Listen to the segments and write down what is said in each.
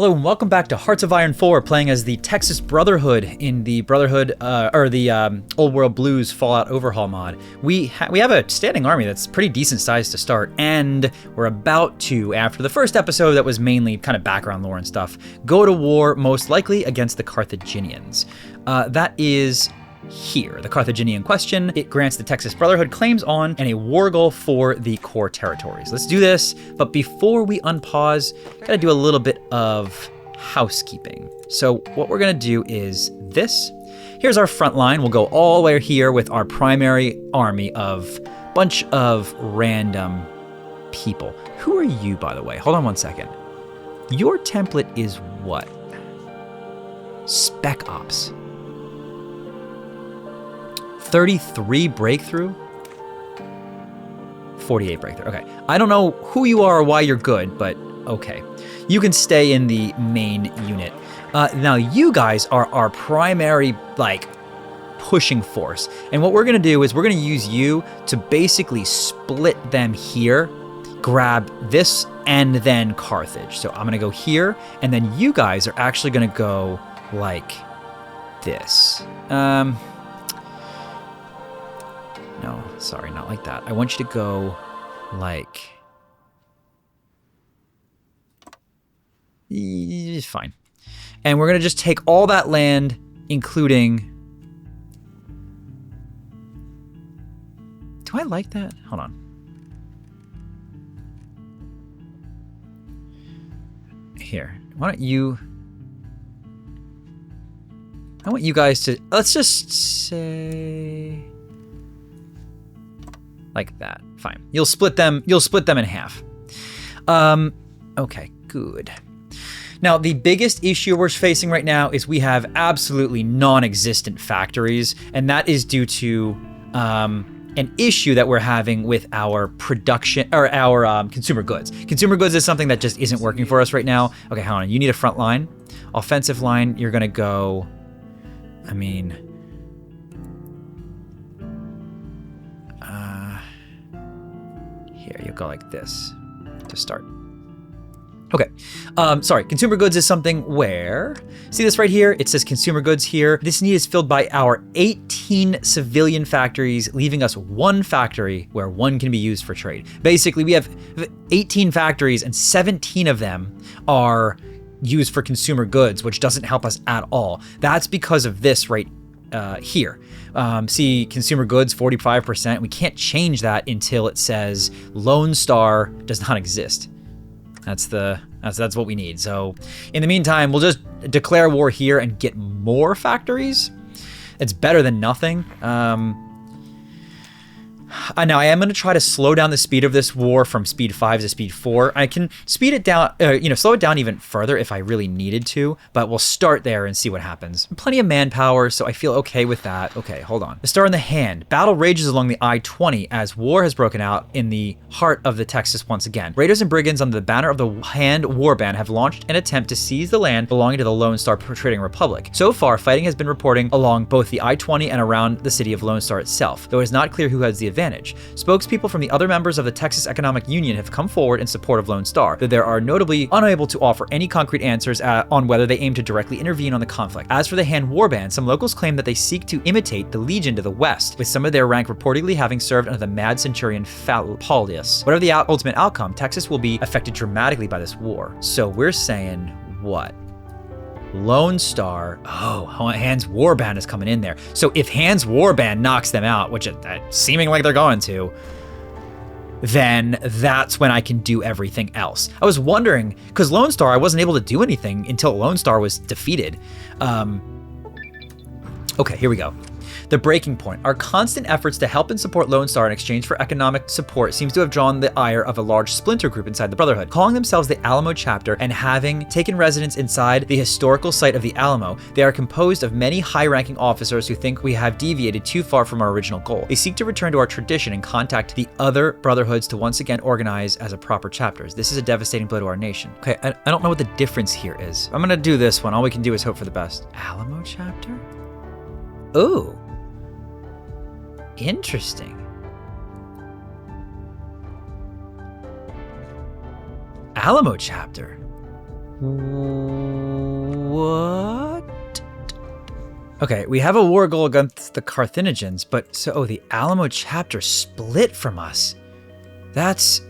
Hello and welcome back to Hearts of Iron 4, playing as the Texas Brotherhood in the Brotherhood, Old World Blues Fallout Overhaul mod. We have a standing army that's pretty decent size to start, and we're about to, after the first episode that was mainly kind of background lore and stuff, go to war most likely against the Carthaginians. That is here, the Carthaginian question. It grants the Texas Brotherhood claims on and a war goal for the core territories. Let's do this, but before we unpause, gotta do a little bit of housekeeping. So what we're gonna do is this. Here's our front line. We'll go all the way here with our primary army of bunch of random people. Who are you, by the way? Hold on one second. Your template is what? Spec Ops. 33 breakthrough, 48 breakthrough. Okay, I don't know who you are or why you're good, but okay. You can stay in the main unit. Now you guys are our primary, pushing force. And what we're gonna do is we're gonna use you to basically split them here, grab this, and then Carthage. So I'm gonna go here, and then you guys are actually gonna go like this. No, sorry, not like that. I want you to go like... Fine. And we're going to just take all that land, including... Do I like that? Hold on. Here, why don't you... I want you guys to... Let's just say... like that. Fine. You'll split them in half. Okay, good. Now, the biggest issue we're facing right now is we have absolutely non-existent factories, and that is due to an issue that we're having with our production, or our consumer goods. Consumer goods is something that just isn't working for us right now. Okay, hold on. You need a front line. Offensive line, you're gonna go, here, you'll go like this to start. Okay, sorry, consumer goods is something where, see this right here? It says consumer goods here. This need is filled by our 18 civilian factories, leaving us one factory where one can be used for trade. Basically, we have 18 factories and 17 of them are used for consumer goods, which doesn't help us at all. That's because of this right here. See consumer goods 45%. We can't change that until it says Lone Star does not exist. That's what we need. So in the meantime, we'll just declare war here and get more factories. It's better than nothing. Now I am going to try to slow down the speed of this war from speed 5 to speed 4. I can speed it down, slow it down even further if I really needed to, but we'll start there and see what happens. Plenty of manpower, so I feel okay with that. Okay, hold on. The star in the hand. Battle rages along the I-20 as war has broken out in the heart of the Texas once again. Raiders and brigands under the banner of the Hand Warband have launched an attempt to seize the land belonging to the Lone Star Trading Republic. So far, fighting has been reporting along both the I-20 and around the city of Lone Star itself, though it is not clear who has the advantage. Spokespeople from the other members of the Texas Economic Union have come forward in support of Lone Star, though they are notably unable to offer any concrete answers on whether they aim to directly intervene on the conflict. As for the Hand Warband, some locals claim that they seek to imitate the Legion to the west, with some of their rank reportedly having served under the Mad Centurion Paulius. Whatever the ultimate outcome, Texas will be affected dramatically by this war. So we're saying what? Lone Star, Hand's Warband is coming in there. So if Hand's Warband knocks them out, which it's seeming like they're going to, then that's when I can do everything else. I was wondering, because Lone Star, I wasn't able to do anything until Lone Star was defeated. Okay, here we go. The breaking point. Our constant efforts to help and support Lone Star in exchange for economic support seems to have drawn the ire of a large splinter group inside the Brotherhood. Calling themselves the Alamo chapter and having taken residence inside the historical site of the Alamo, they are composed of many high-ranking officers who think we have deviated too far from our original goal. They seek to return to our tradition and contact the other Brotherhoods to once again organize as a proper chapters. This is a devastating blow to our nation. Okay, I don't know what the difference here is. I'm gonna do this one. All we can do is hope for the best. Alamo chapter? Ooh. Interesting. Alamo chapter. What? Okay, we have a war goal against the Carthaginians, but so the Alamo chapter split from us. It's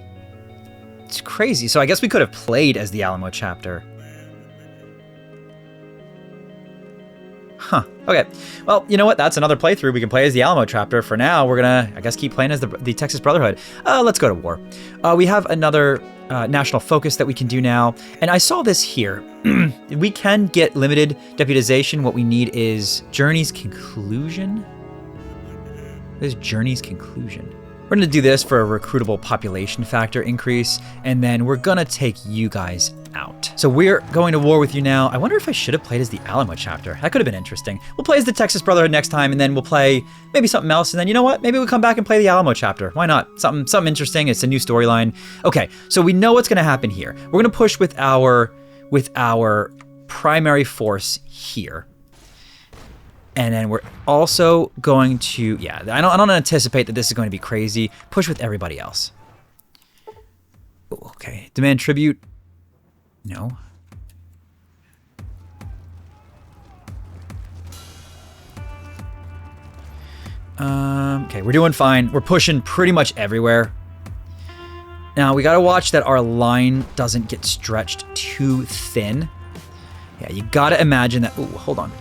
crazy. So I guess we could have played as the Alamo chapter. Huh. Okay. Well, you know what? That's another playthrough. We can play as the Alamo chapter. For now, we're gonna, I guess, keep playing as the Texas Brotherhood. Let's go to war. We have another national focus that we can do now. And I saw this here. We can get limited deputization. What we need is Journey's Conclusion. What is Journey's Conclusion? We're going to do this for a recruitable population factor increase, and then we're going to take you guys out. So we're going to war with you now. I wonder if I should have played as the Alamo chapter. That could have been interesting. We'll play as the Texas Brotherhood next time, and then we'll play maybe something else, and then you know what? Maybe we'll come back and play the Alamo chapter. Why not? Something interesting. It's a new storyline. Okay, so we know what's going to happen here. We're going to push with our primary force here. And then we're also going to, yeah, I don't anticipate that this is going to be crazy. Push with everybody else. Okay, demand tribute. No. Okay, we're doing fine. We're pushing pretty much everywhere. Now, we gotta watch that our line doesn't get stretched too thin. Yeah, you gotta imagine that, ooh, hold on.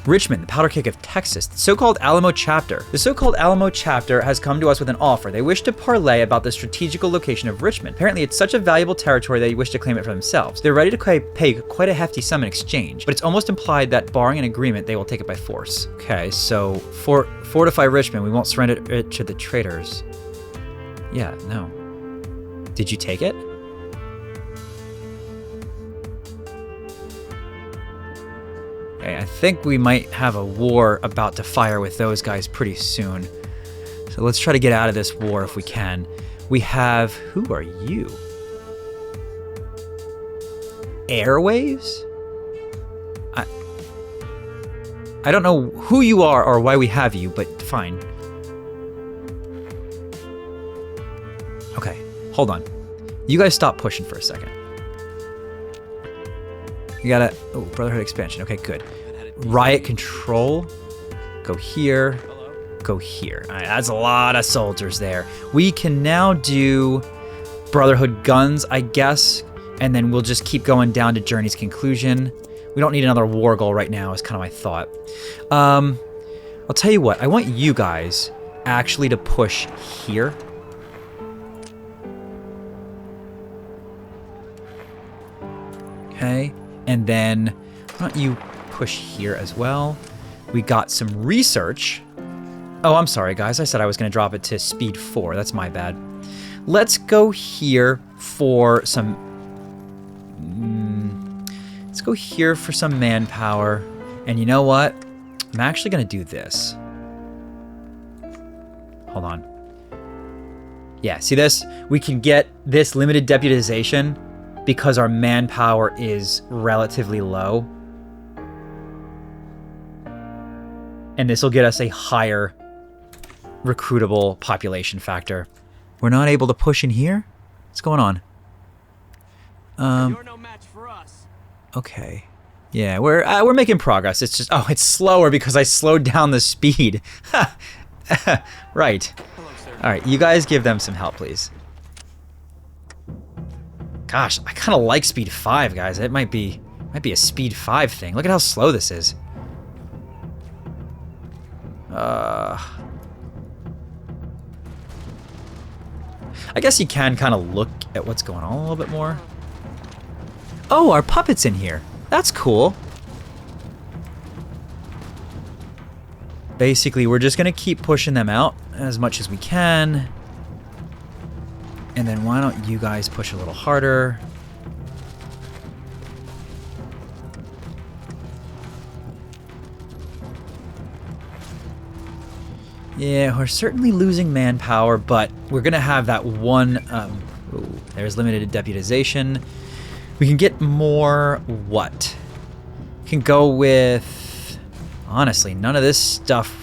Richmond, the powder keg of Texas, the so-called Alamo chapter. The so-called Alamo chapter has come to us with an offer. They wish to parlay about the strategical location of Richmond. Apparently, it's such a valuable territory they wish to claim it for themselves. They're ready to pay quite a hefty sum in exchange, but it's almost implied that, barring an agreement, they will take it by force. Okay, so fortify Richmond. We won't surrender it to the traitors. Yeah, no. Did you take it? Okay, I think we might have a war about to fire with those guys pretty soon. So let's try to get out of this war if we can. We have, who are you? Airwaves? I don't know who you are or why we have you, but fine. Okay, hold on. You guys stop pushing for a second. You gotta, oh, Brotherhood expansion. Okay, good. Riot control. Go here. Go here. All right, that's a lot of soldiers there. We can now do Brotherhood guns, I guess, and then we'll just keep going down to Journey's Conclusion. We don't need another war goal right now, is kind of my thought. I'll tell you what, I want you guys actually to push here. Okay. And then, why don't you push here as well? We got some research. Oh, I'm sorry, guys. I said I was going to drop it to speed 4. That's my bad. Let's go here for some... let's go here for some manpower. And you know what? I'm actually going to do this. Hold on. Yeah, see this? We can get this limited deputization because our manpower is relatively low. And this will get us a higher recruitable population factor. We're not able to push in here? What's going on? You're no match for us. Okay. Yeah, we're making progress. It's just, oh, it's slower because I slowed down the speed. Right. Hello, sir. All right, you guys give them some help, please. Gosh, I kind of like speed 5, guys. It might be a speed 5 thing. Look at how slow this is. I guess you can kind of look at what's going on a little bit more. Oh, our puppet's in here. That's cool. Basically, we're just going to keep pushing them out as much as we can. And then why don't you guys push a little harder? Yeah, we're certainly losing manpower, but we're going to have that one... ooh, there's limited deputization. We can get more what? We can go with... Honestly, none of this stuff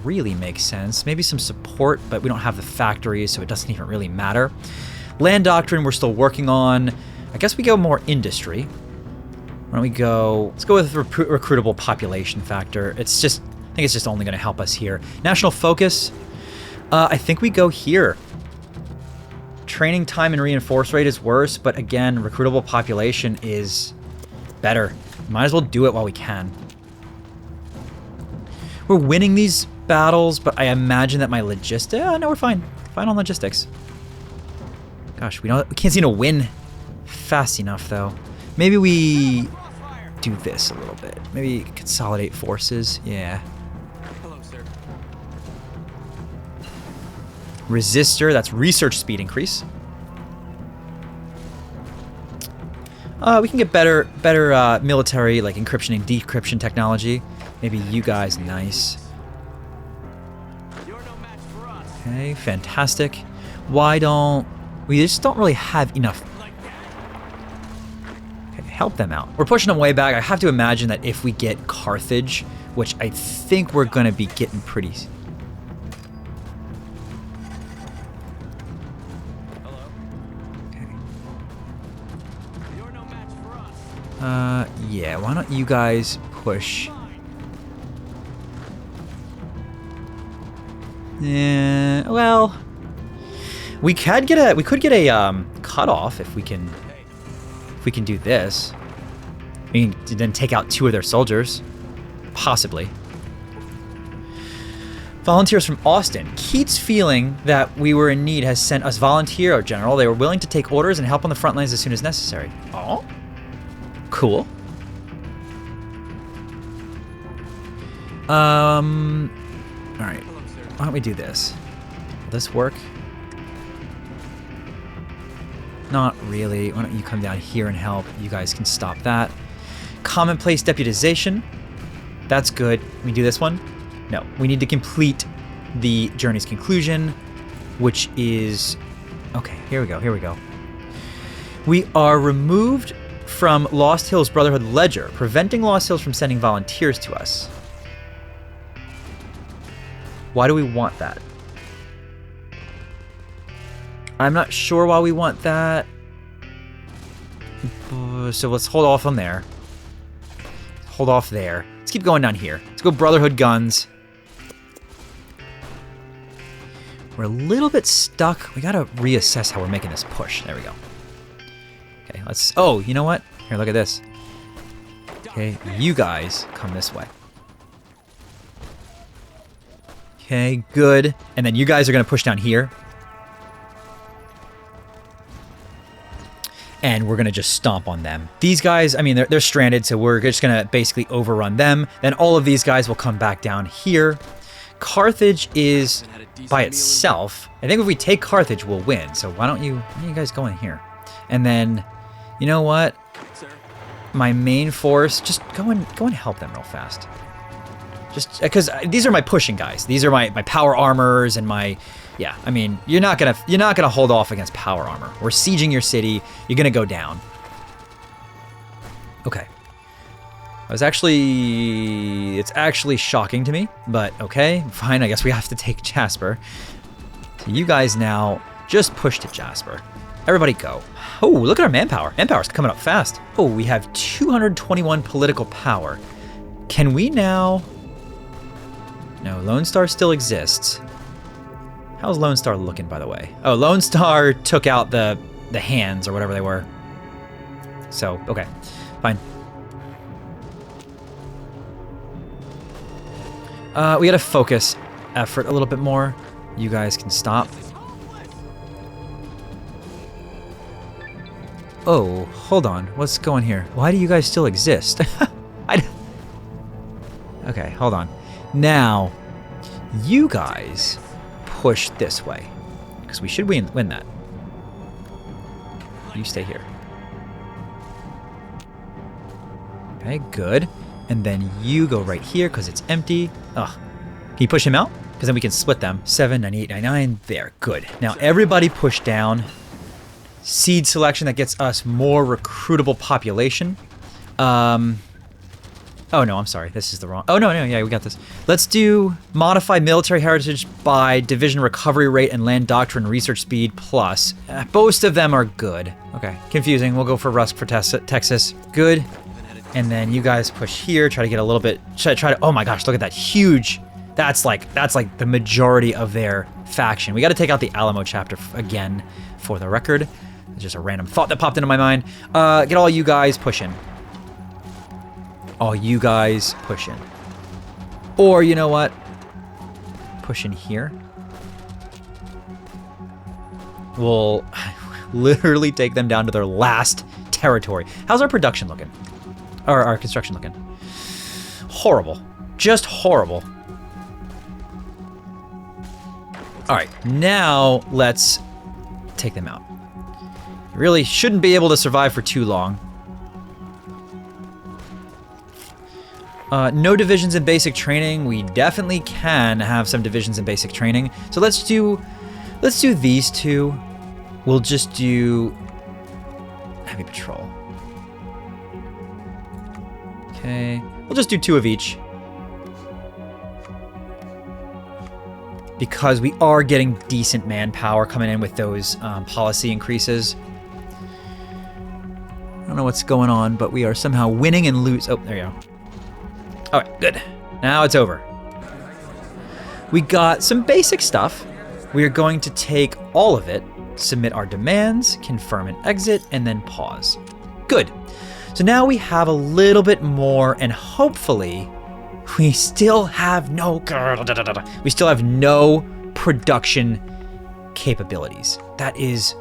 really makes sense. Maybe some support, but we don't have the factories, so it doesn't even really matter. Land doctrine we're still working on. I guess we go more industry. Why don't we go... Let's go with recruitable population factor. It's just... I think it's just only going to help us here. National focus. I think we go here. Training time and reinforce rate is worse, but again, recruitable population is better. Might as well do it while we can. We're winning these battles, but I imagine that my logistics... no, we're fine. Fine on logistics. Gosh, we can't seem to win fast enough, though. Maybe we do this a little bit. Maybe consolidate forces. Yeah. Hello, sir. Resistor, that's research speed increase. We can get better military, like encryption and decryption technology. Maybe you guys, nice. You're no match for us. Okay, fantastic. Why don't... We just don't really have enough... Okay, help them out. We're pushing them way back. I have to imagine that if we get Carthage, which I think we're going to be getting pretty... Hello. Okay. You're no match for us. Yeah, why don't you guys push... Yeah, well... We could get a cutoff if we can do this. We can then take out 2 of their soldiers, possibly. Volunteers from Austin. Keats, feeling that we were in need, has sent us volunteer general. They were willing to take orders and help on the front lines as soon as necessary. Oh, cool. All right. Why don't we do this? Will this work? Not really. Why don't you come down here and help? You guys can stop that. Commonplace deputization. That's good. Can we do this one? No. We need to complete the journey's conclusion, which is... Okay, here we go. Here we go. We are removed from Lost Hills Brotherhood ledger, preventing Lost Hills from sending volunteers to us. Why do we want that? I'm not sure why we want that. So let's hold off on there. Hold off there. Let's keep going down here. Let's go Brotherhood guns. We're a little bit stuck. We gotta reassess how we're making this push. There we go. Okay, let's... Oh, you know what? Here, look at this. Okay, you guys come this way. Okay, good. And then you guys are gonna push down here. And we're going to just stomp on them. These guys, I mean, they're stranded, so we're just going to basically overrun them. Then all of these guys will come back down here. Carthage is by itself. I think if we take Carthage, we'll win. So why don't you guys go in here? And then, you know what? Sir. My main force, just go and help them real fast. Just because these are my pushing guys. These are my power armors and my... Yeah, I mean, you're not gonna hold off against power armor. We're sieging your city. You're gonna go down. Okay. It's actually shocking to me, but okay, fine. I guess we have to take Jasper. So you guys now just push to Jasper. Everybody go. Oh, look at our manpower. Manpower's coming up fast. Oh, we have 221 political power. Can we now... No, Lone Star still exists. How's Lone Star looking, by the way? Oh, Lone Star took out the hands or whatever they were. So, okay, fine. We gotta focus effort a little bit more. You guys can stop. Oh, hold on. What's going here? Why do you guys still exist? Okay, hold on. Now, you guys push this way, because we should win that. You stay here. Okay, good. And then you go right here, because it's empty. Ugh. Can you push him out? Because then we can split them. 7, 98, 99. There, good. Now everybody push down. Seed selection, that gets us more recruitable population. Oh, no, I'm sorry. This is the wrong... Oh, no, yeah, we got this. Let's do modify military heritage by division recovery rate and land doctrine research speed plus. Both of them are good. Okay, confusing. We'll go for Rusk for Texas. Good. And then you guys push here, try to get a little bit, try to, oh my gosh, look at that huge, that's like the majority of their faction. We got to take out the Alamo chapter again for the record. It's just a random thought that popped into my mind. Get all you guys pushing. All you guys pushing. Or you know what? Push in here. We'll literally take them down to their last territory. How's our production looking? Or our construction looking? Horrible. Just horrible. All right, now let's take them out. Really shouldn't be able to survive for too long. No divisions in basic training. We definitely can have some divisions in basic training. So let's do these two. We'll just do heavy patrol. Okay, we'll just do 2 of each. Because we are getting decent manpower coming in with those policy increases. I don't know what's going on, but we are somehow winning and lose. Oh, there you go. All right, good. Now it's over. We got some basic stuff. We are going to take all of it, submit our demands, confirm and exit, and then pause. Good. So now we have a little bit more, and hopefully we still have no production capabilities. That is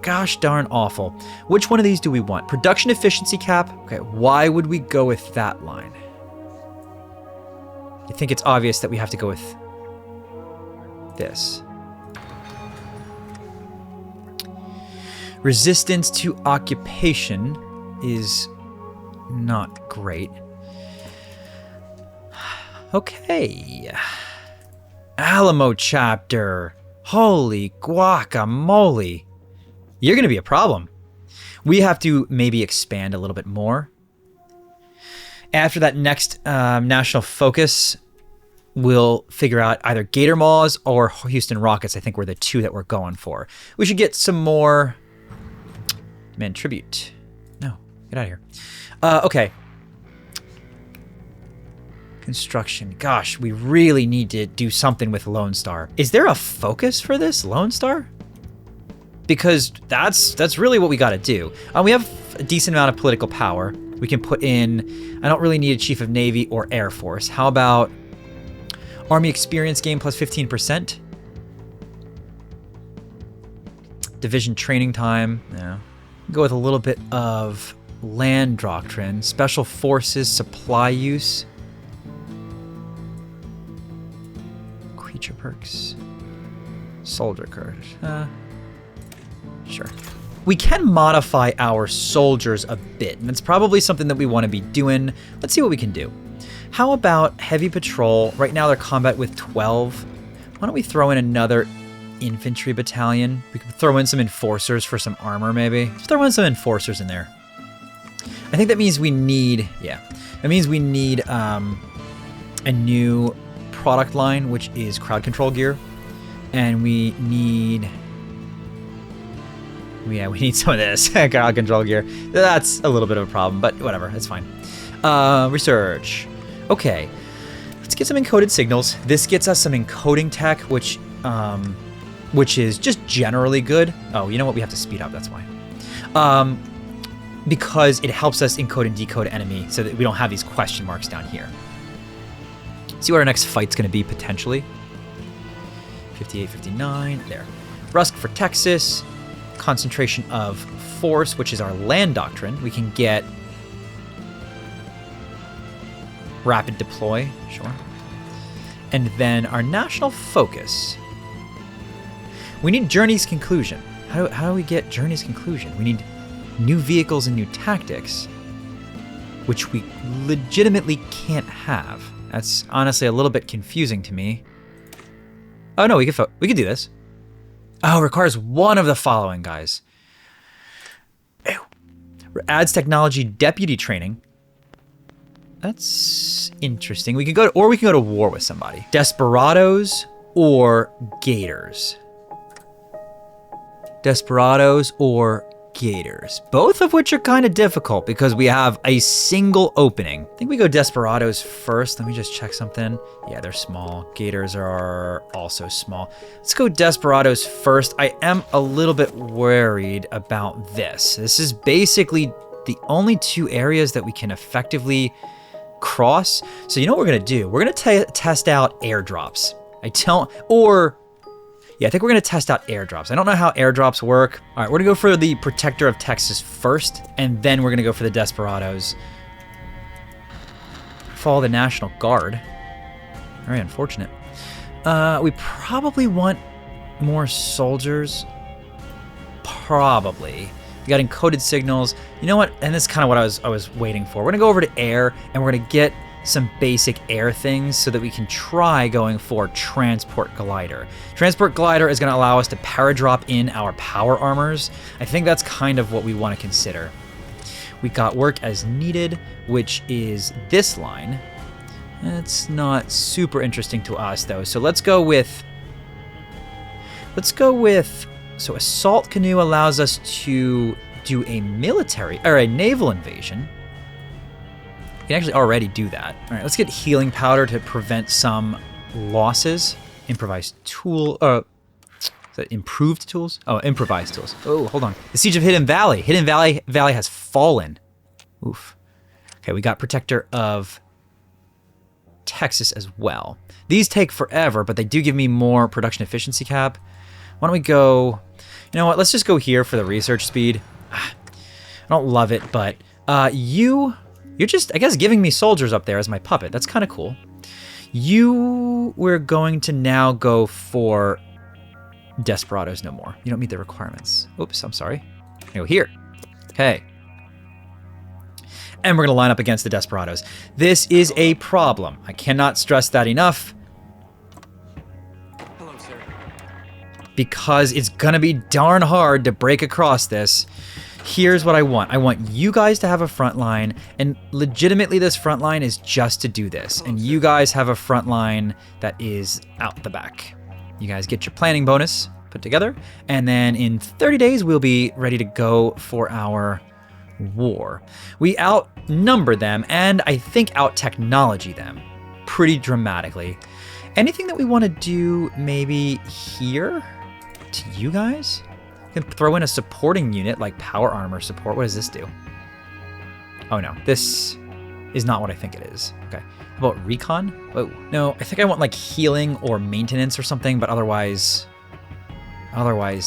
gosh darn awful. Which one of these do we want? Production efficiency cap? Okay, why would we go with that line? I think it's obvious that we have to go with this. Resistance to occupation is not great. Okay. Alamo chapter. Holy guacamole. You're going to be a problem. We have to maybe expand a little bit more. After that next national focus, we'll figure out either Gator Maws or Houston Rockets. I think were the 2 that we're going for. We should get some more... Man, tribute. No, get out of here. Okay. Construction. Gosh, we really need to do something with Lone Star. Is there a focus for this Lone Star? Because that's really what we got to do. We have a decent amount of political power. We can put in... I don't really need a Chief of Navy or Air Force. How about Army experience gain plus 15%? Division training time. Yeah. Go with a little bit of land doctrine. Special forces supply use. Creature perks. Soldier card. Sure. We can modify our soldiers a bit, and it's probably something that we want to be doing. Let's see what we can do. How about heavy patrol? Right now they're combat with 12. Why don't we throw in another infantry battalion? We could throw in some enforcers for some armor, maybe. Let's throw in some enforcers in there. I think that means we need, that means we need a new product line, which is crowd control gear. And we need... Yeah, we need some of this crowd control gear. That's a little bit of a problem, but whatever, it's fine. Research. Okay, let's get some encoded signals. This gets us some encoding tech, which is just generally good. Oh, you know what? We have to speed up, that's why. Because it helps us encode and decode enemy so that we don't have these question marks down here. See what our next fight's going to be, potentially. 58, 59, there. Rusk for Texas. Concentration of force, which is our land doctrine. We can get rapid deploy, sure. And then our national focus. We need Journey's Conclusion. How do we get Journey's Conclusion? We need new vehicles and new tactics, which we legitimately can't have. That's honestly a little bit confusing to me. Oh no, we could do this. Oh, requires one of the following, guys. Ew. Adds technology deputy training. That's interesting. We can go to war with somebody. Desperados or Gators. Desperados or Gators, both of which are kind of difficult because we have a single opening. I think we go Desperados first. Let me just check something. Yeah, they're small. Gators are also small. Let's go Desperados first. I am a little bit worried about this. This is basically the only 2 areas that we can effectively cross. So you know what we're gonna do? We're gonna test out airdrops. Yeah, I think we're gonna test out airdrops. I don't know how airdrops work. All right, we're gonna go for the Protector of Texas first, and then we're gonna go for the Desperados. Follow the National Guard. Very unfortunate. We probably want more soldiers. Probably. We got encoded signals. You know what? And this is kind of what I was waiting for. We're gonna go over to air, and we're gonna get some basic air things so that we can try going for Transport Glider. Transport Glider is going to allow us to paradrop in our power armors. I think that's kind of what we want to consider. We got work as needed, which is this line. It's not super interesting to us though. So let's go with, so assault canoe allows us to do a military or a naval invasion. We can actually already do that. All right, let's get healing powder to prevent some losses. Improvised tool, is that improved tools? Oh, improvised tools. Oh, hold on. The Siege of Hidden Valley. Hidden Valley has fallen. Oof. Okay, we got Protector of Texas as well. These take forever, but they do give me more production efficiency cap. Why don't we go, you know what, let's just go here for the research speed. I don't love it, but you're just, I guess, giving me soldiers up there as my puppet. That's kind of cool. We're going to now go for Desperados no more. You don't meet the requirements. Oops, I'm sorry. Go here. Okay. And we're going to line up against the Desperados. This is a problem. I cannot stress that enough. Hello, sir. Because it's going to be darn hard to break across this. Here's what I want. I want you guys to have a front line, and legitimately this front line is just to do this. And you guys have a front line that is out the back. You guys get your planning bonus put together, and then in 30 days we'll be ready to go for our war. We outnumber them, and I think out-technology them pretty dramatically. Anything that we want to do maybe here to you guys? Can throw in a supporting unit like power armor support. What does this do? Oh no, this is not what I think it is. Okay, how about recon? Oh no, I think I want like healing or maintenance or something, but otherwise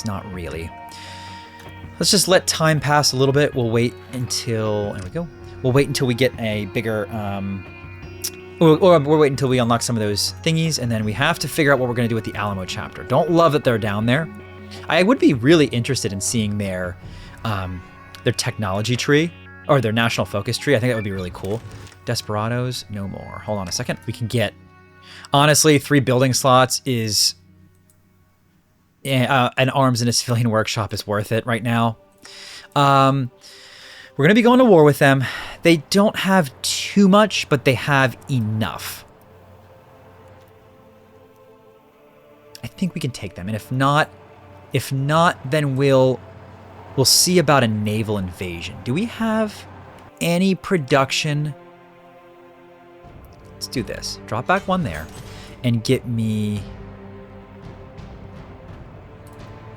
not really. Let's just let time pass a little bit. We'll wait until, there we go. We'll wait until we get a bigger, or we'll wait until we unlock some of those thingies, and then we have to figure out what we're gonna do with the Alamo chapter. Don't love that they're down there. I would be really interested in seeing their technology tree, or their national focus tree. I think that would be really cool. Desperados, no more. Hold on a second. We can get, honestly, 3 building slots is, an arms and a civilian workshop is worth it right now. We're going to be going to war with them. They don't have too much, but they have enough. I think we can take them, and if not, then we'll see about a naval invasion. Do we have any production? Let's do this. Drop back 1 there and get me...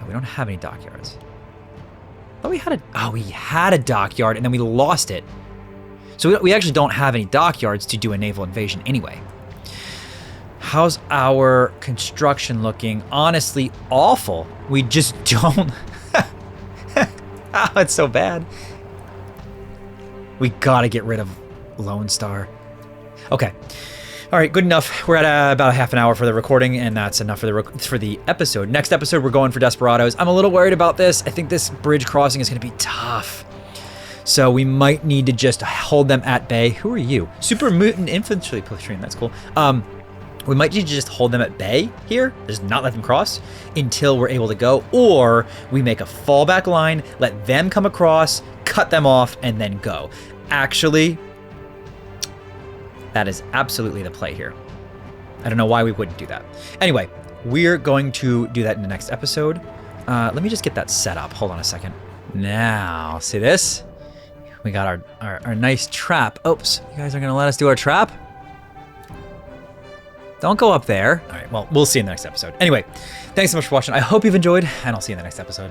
Oh, we don't have any dockyards. I thought we had we had a dockyard and then we lost it. So we actually don't have any dockyards to do a naval invasion anyway. How's our construction looking? Honestly, awful. We just don't... Oh, it's so bad. We gotta get rid of Lone Star. Okay. All right, good enough. We're at about a half an hour for the recording, and that's enough for the episode. Next episode, we're going for Desperados. I'm a little worried about this. I think this bridge crossing is going to be tough. So we might need to just hold them at bay. Who are you? Super Mutant Infantry Platoon. That's cool. We might need to just hold them at bay here, just not let them cross until we're able to go, or we make a fallback line, let them come across, cut them off, and then go. Actually, that is absolutely the play here. I don't know why we wouldn't do that. Anyway, we're going to do that in the next episode. Let me just get that set up. Hold on a second. Now, see this? We got our nice trap. Oops, you guys are gonna let us do our trap? Don't go up there. All right, well, we'll see you in the next episode. Anyway, thanks so much for watching. I hope you've enjoyed, and I'll see you in the next episode.